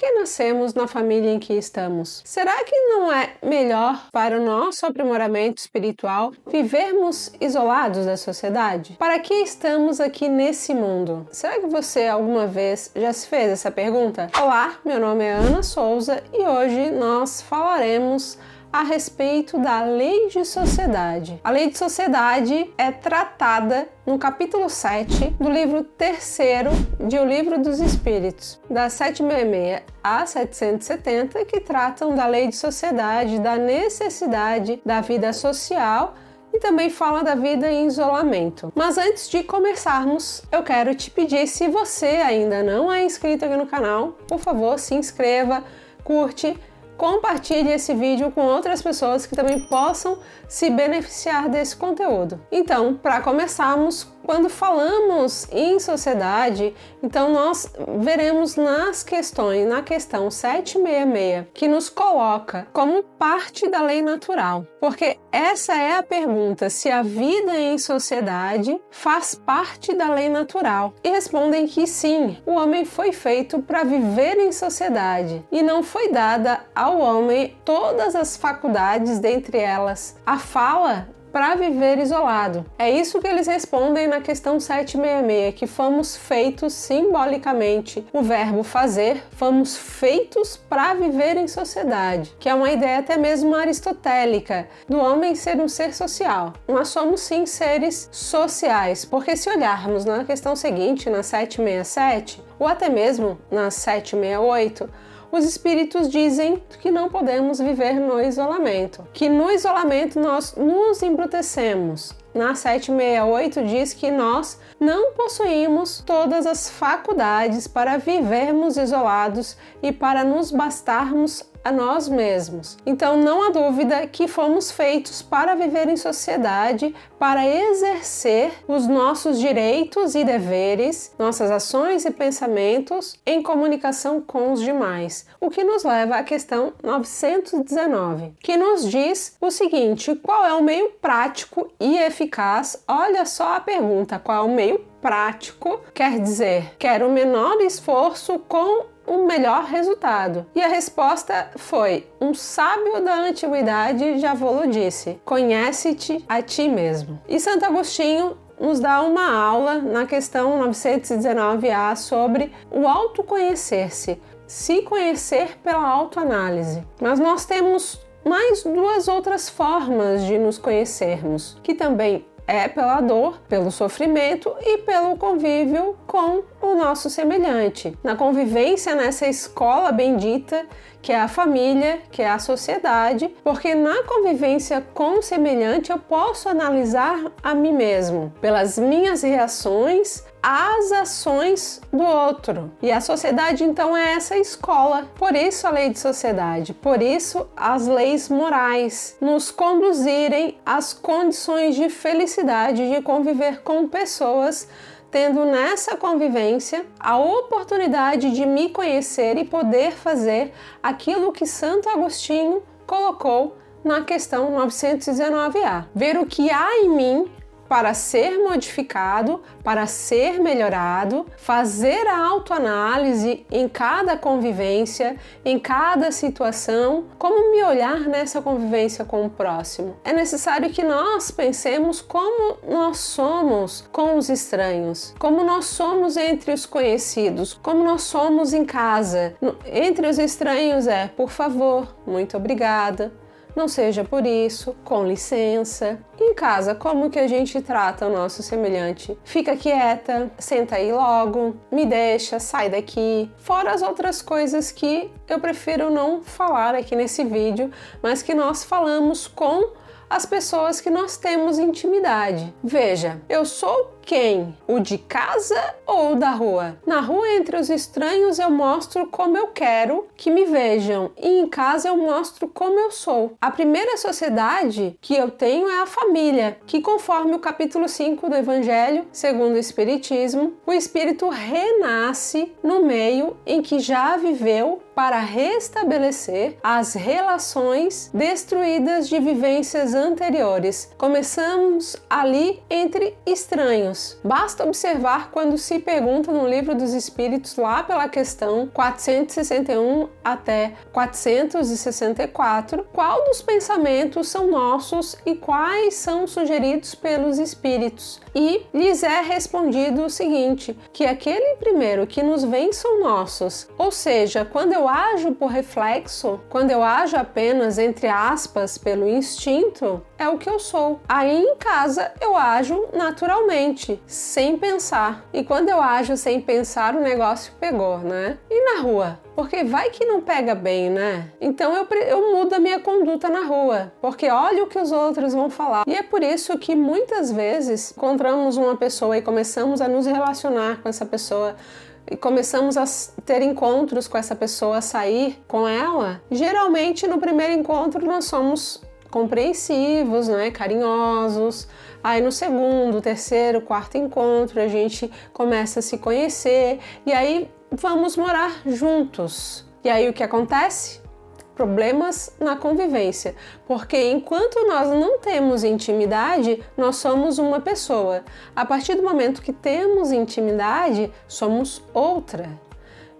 que nascemos na família em que estamos? Será que não é melhor para o nosso aprimoramento espiritual vivermos isolados da sociedade? Para que estamos aqui nesse mundo? Será que você alguma vez já se fez essa pergunta? Olá, meu nome é Ana Souza e hoje nós falaremos a respeito da lei de sociedade. A lei de sociedade é tratada no capítulo 7 do livro 3º de O Livro dos Espíritos, da 766 a 770, que tratam da lei de sociedade, da necessidade da vida social e também fala da vida em isolamento. Mas antes de começarmos, eu quero te pedir, se você ainda não é inscrito aqui no canal, por favor, se inscreva, curte, compartilhe esse vídeo com outras pessoas que também possam se beneficiar desse conteúdo. Então, para começarmos, quando falamos em sociedade, então nós veremos na questão 766, que nos coloca como parte da lei natural. Porque essa é a pergunta, se a vida em sociedade faz parte da lei natural. E respondem que sim, o homem foi feito para viver em sociedade e não foi dada ao homem todas as faculdades, dentre elas a fala, para viver isolado. É isso que eles respondem na questão 766, que fomos feitos simbolicamente, o verbo fazer, fomos feitos para viver em sociedade, que é uma ideia até mesmo aristotélica, do homem ser um ser social. Nós somos sim seres sociais, porque se olharmos na questão seguinte, na 767, ou até mesmo na 768, os espíritos dizem que não podemos viver no isolamento, que no isolamento nós nos embrutecemos. Na 768 diz que nós não possuímos todas as faculdades para vivermos isolados e para nos bastarmos a nós mesmos. Então não há dúvida que fomos feitos para viver em sociedade, para exercer os nossos direitos e deveres, nossas ações e pensamentos em comunicação com os demais. O que nos leva à questão 919, que nos diz o seguinte: qual é o meio prático e eficaz? Olha só a pergunta, qual é o meio prático? Quer dizer, quer o menor esforço com o melhor resultado. E a resposta foi: um sábio da antiguidade já vô-lo disse, conhece-te a ti mesmo. E Santo Agostinho nos dá uma aula na questão 919A sobre o autoconhecer-se, se conhecer pela autoanálise. Mas nós temos mais duas outras formas de nos conhecermos, que também é pela dor, pelo sofrimento e pelo convívio com o nosso semelhante. Na convivência nessa escola bendita que é a família, que é a sociedade, porque na convivência com o semelhante eu posso analisar a mim mesmo, pelas minhas reações às ações do outro. E a sociedade então é essa escola. Por isso a lei de sociedade, por isso as leis morais nos conduzirem às condições de felicidade de conviver com pessoas, tendo nessa convivência a oportunidade de me conhecer e poder fazer aquilo que Santo Agostinho colocou na questão 919A. Ver o que há em mim para ser modificado, para ser melhorado, fazer a autoanálise em cada convivência, em cada situação, como me olhar nessa convivência com o próximo. É necessário que nós pensemos como nós somos com os estranhos, como nós somos entre os conhecidos, como nós somos em casa. Entre os estranhos é, por favor, muito obrigada, não seja por isso, com licença. Em casa, como que a gente trata o nosso semelhante? Fica quieta, senta aí logo, me deixa, sai daqui. Fora as outras coisas que eu prefiro não falar aqui nesse vídeo, mas que nós falamos com as pessoas que nós temos intimidade. Veja, eu sou quem? O de casa ou o da rua? Na rua, entre os estranhos, eu mostro como eu quero que me vejam, e em casa eu mostro como eu sou. A primeira sociedade que eu tenho é a família, que conforme o capítulo 5 do Evangelho, segundo o Espiritismo, o espírito renasce no meio em que já viveu para restabelecer as relações destruídas de vivências anteriores. Começamos ali entre estranhos, espíritos. Basta observar quando se pergunta no Livro dos Espíritos, lá pela questão 461 até 464, qual dos pensamentos são nossos e quais são sugeridos pelos espíritos. E lhes é respondido o seguinte, que aquele primeiro que nos vem são nossos. Ou seja, quando eu ajo por reflexo, quando eu ajo apenas, entre aspas, pelo instinto, é o que eu sou. Aí em casa eu ajo naturalmente, sem pensar. E quando eu ajo sem pensar, o negócio pegou, né? E na rua? Porque vai que não pega bem, né? Então eu mudo a minha conduta na rua, porque olha o que os outros vão falar. E é por isso que muitas vezes encontramos uma pessoa e começamos a nos relacionar com essa pessoa, e começamos a ter encontros com essa pessoa, a sair com ela. Geralmente no primeiro encontro nós somos compreensivos, né? Carinhosos. Aí no segundo, terceiro, quarto encontro a gente começa a se conhecer e aí vamos morar juntos. E aí o que acontece? Problemas na convivência, porque enquanto nós não temos intimidade, nós somos uma pessoa. A partir do momento que temos intimidade, somos outra.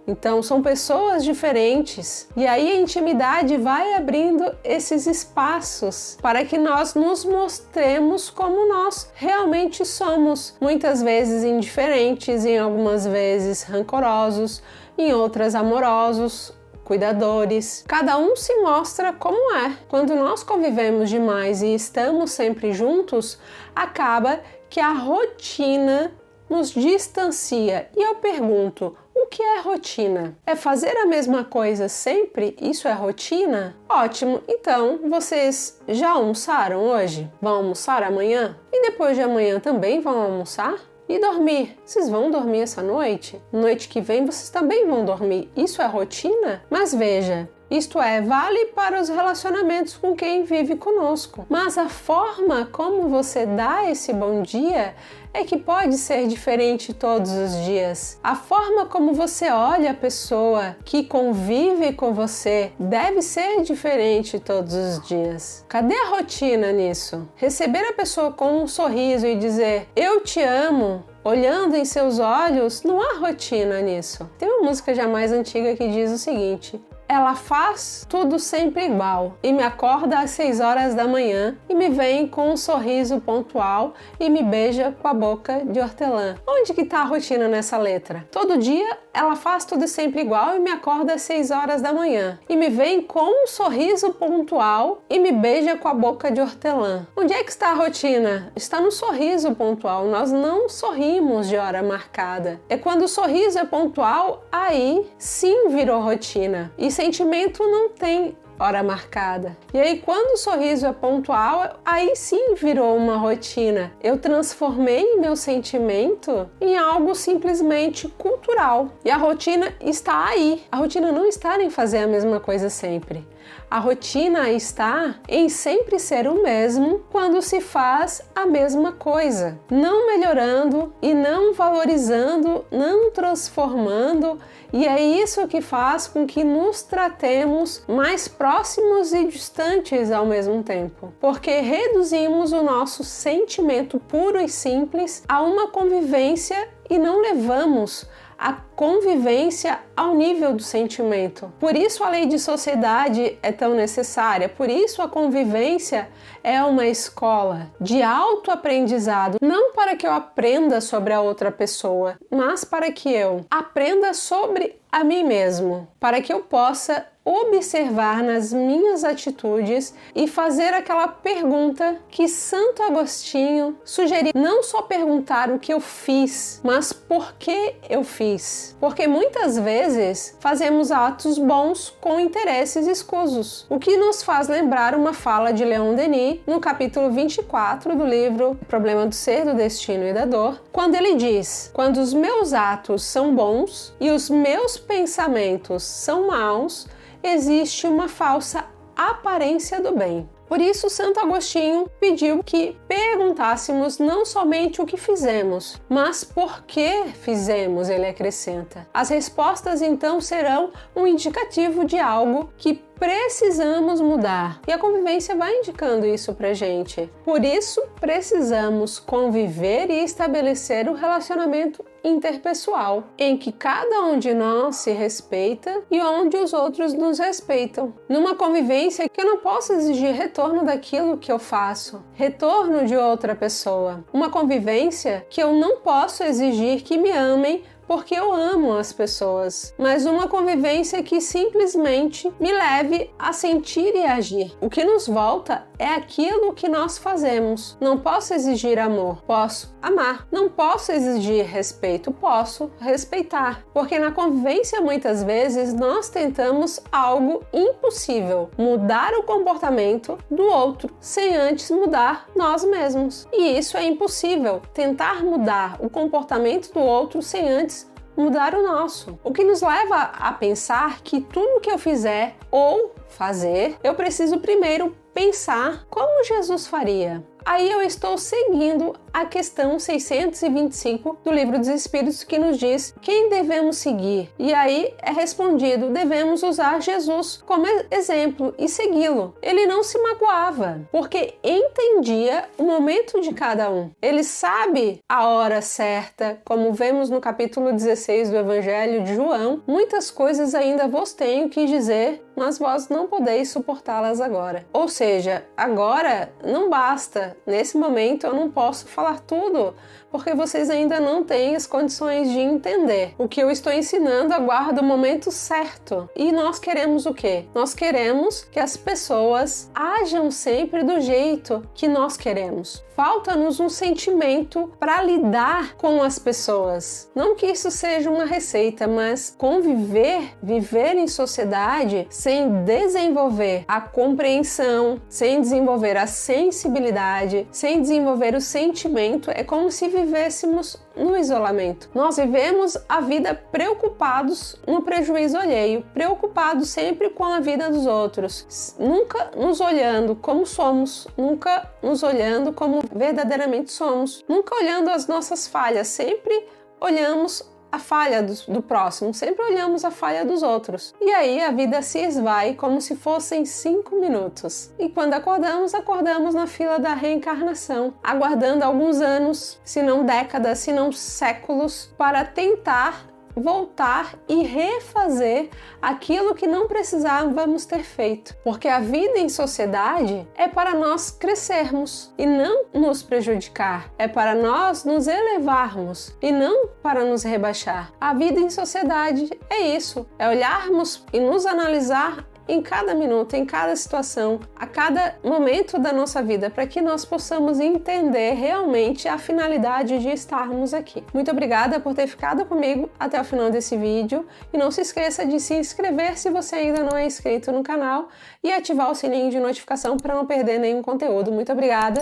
Então são pessoas diferentes e aí a intimidade vai abrindo esses espaços para que nós nos mostremos como nós realmente somos, muitas vezes indiferentes, em algumas vezes rancorosos, em outras amorosos, cuidadores. Cada um se mostra como é. Quando nós convivemos demais e estamos sempre juntos, acaba que a rotina nos distancia. E eu pergunto, o que é rotina? É fazer a mesma coisa sempre? Isso é rotina? Ótimo! Então, vocês já almoçaram hoje? Vão almoçar amanhã? E depois de amanhã também vão almoçar? E dormir? Vocês vão dormir essa noite? Noite que vem vocês também vão dormir. Isso é rotina? Mas veja, isto vale para os relacionamentos com quem vive conosco. Mas a forma como você dá esse bom dia é que pode ser diferente todos os dias. A forma como você olha a pessoa que convive com você deve ser diferente todos os dias. Cadê a rotina nisso? Receber a pessoa com um sorriso e dizer "eu te amo", olhando em seus olhos, não há rotina nisso. Tem uma música já mais antiga que diz o seguinte: ela faz tudo sempre igual e me acorda às 6 horas da manhã e me vem com um sorriso pontual e me beija com a boca de hortelã. Onde que tá a rotina nessa letra? Todo dia ela faz tudo sempre igual e me acorda às 6 horas da manhã e me vem com um sorriso pontual e me beija com a boca de hortelã. Onde é que está a rotina? Está no sorriso pontual. Nós não sorrimos de hora marcada. É quando o sorriso é pontual, aí sim virou rotina. E sentimento não tem hora marcada. E aí quando o sorriso é pontual, aí sim virou uma rotina. Eu transformei meu sentimento em algo simplesmente cultural. E a rotina está aí. A rotina não está em fazer a mesma coisa sempre. A rotina está em sempre ser o mesmo quando se faz a mesma coisa, não melhorando e não valorizando, não transformando, e é isso que faz com que nos tratemos mais próximos e distantes ao mesmo tempo, porque reduzimos o nosso sentimento puro e simples a uma convivência e não levamos a convivência ao nível do sentimento. Por isso a lei de sociedade é tão necessária, por isso a convivência é uma escola de autoaprendizado, não para que eu aprenda sobre a outra pessoa, mas para que eu aprenda sobre a mim mesmo, para que eu possa observar nas minhas atitudes e fazer aquela pergunta que Santo Agostinho sugeriu. Não só perguntar o que eu fiz, mas por que eu fiz. Porque muitas vezes fazemos atos bons com interesses escusos, o que nos faz lembrar uma fala de Leon Denis no capítulo 24 do livro O Problema do Ser, do Destino e da Dor, quando ele diz: quando os meus atos são bons e os meus pensamentos são maus, existe uma falsa aparência do bem. Por isso, Santo Agostinho pediu que perguntássemos não somente o que fizemos, mas por que fizemos, ele acrescenta. As respostas, então, serão um indicativo de algo que precisamos mudar. E a convivência vai indicando isso pra gente. Por isso, precisamos conviver e estabelecer um relacionamento interpessoal, em que cada um de nós se respeita e onde os outros nos respeitam. Numa convivência que eu não posso exigir retorno daquilo que eu faço, retorno de outra pessoa. Uma convivência que eu não posso exigir que me amem porque eu amo as pessoas, mas uma convivência que simplesmente me leve a sentir e agir. O que nos volta é aquilo que nós fazemos. Não posso exigir amor, posso amar. Não posso exigir respeito, posso respeitar. Porque na convivência, muitas vezes, nós tentamos algo impossível, mudar o comportamento do outro, sem antes mudar nós mesmos. E isso é impossível, tentar mudar o comportamento do outro sem antes mudar o nosso. O que nos leva a pensar que tudo que eu fizer ou fazer, eu preciso primeiro pensar como Jesus faria. Aí eu estou seguindo a questão 625 do Livro dos Espíritos, que nos diz quem devemos seguir. E aí é respondido, devemos usar Jesus como exemplo e segui-lo. Ele não se magoava, porque entendia o momento de cada um. Ele sabe a hora certa, como vemos no capítulo 16 do Evangelho de João. Muitas coisas ainda vos tenho que dizer, mas vós não podeis suportá-las agora. Ou seja, agora não basta. Nesse momento eu não posso falar tudo, porque vocês ainda não têm as condições de entender. O que eu estou ensinando aguarda o momento certo. E nós queremos o quê? Nós queremos que as pessoas ajam sempre do jeito que nós queremos. Falta-nos um sentimento para lidar com as pessoas. Não que isso seja uma receita, mas conviver, viver em sociedade sem desenvolver a compreensão, sem desenvolver a sensibilidade, sem desenvolver o sentimento, é como se vivêssemos no isolamento. Nós vivemos a vida preocupados no prejuízo alheio, preocupados sempre com a vida dos outros, nunca nos olhando como somos, nunca nos olhando como verdadeiramente somos, nunca olhando as nossas falhas, sempre olhamos a falha do próximo, sempre olhamos a falha dos outros. E aí a vida se esvai como se fossem 5 minutos. E quando acordamos, acordamos na fila da reencarnação, aguardando alguns anos, se não décadas, se não séculos, para tentar voltar e refazer aquilo que não precisávamos ter feito. Porque a vida em sociedade é para nós crescermos e não nos prejudicar. É para nós nos elevarmos e não para nos rebaixar. A vida em sociedade é isso, é olharmos e nos analisar em cada minuto, em cada situação, a cada momento da nossa vida, para que nós possamos entender realmente a finalidade de estarmos aqui. Muito obrigada por ter ficado comigo até o final desse vídeo e não se esqueça de se inscrever se você ainda não é inscrito no canal e ativar o sininho de notificação para não perder nenhum conteúdo. Muito obrigada,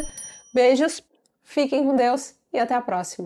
beijos, fiquem com Deus e até a próxima.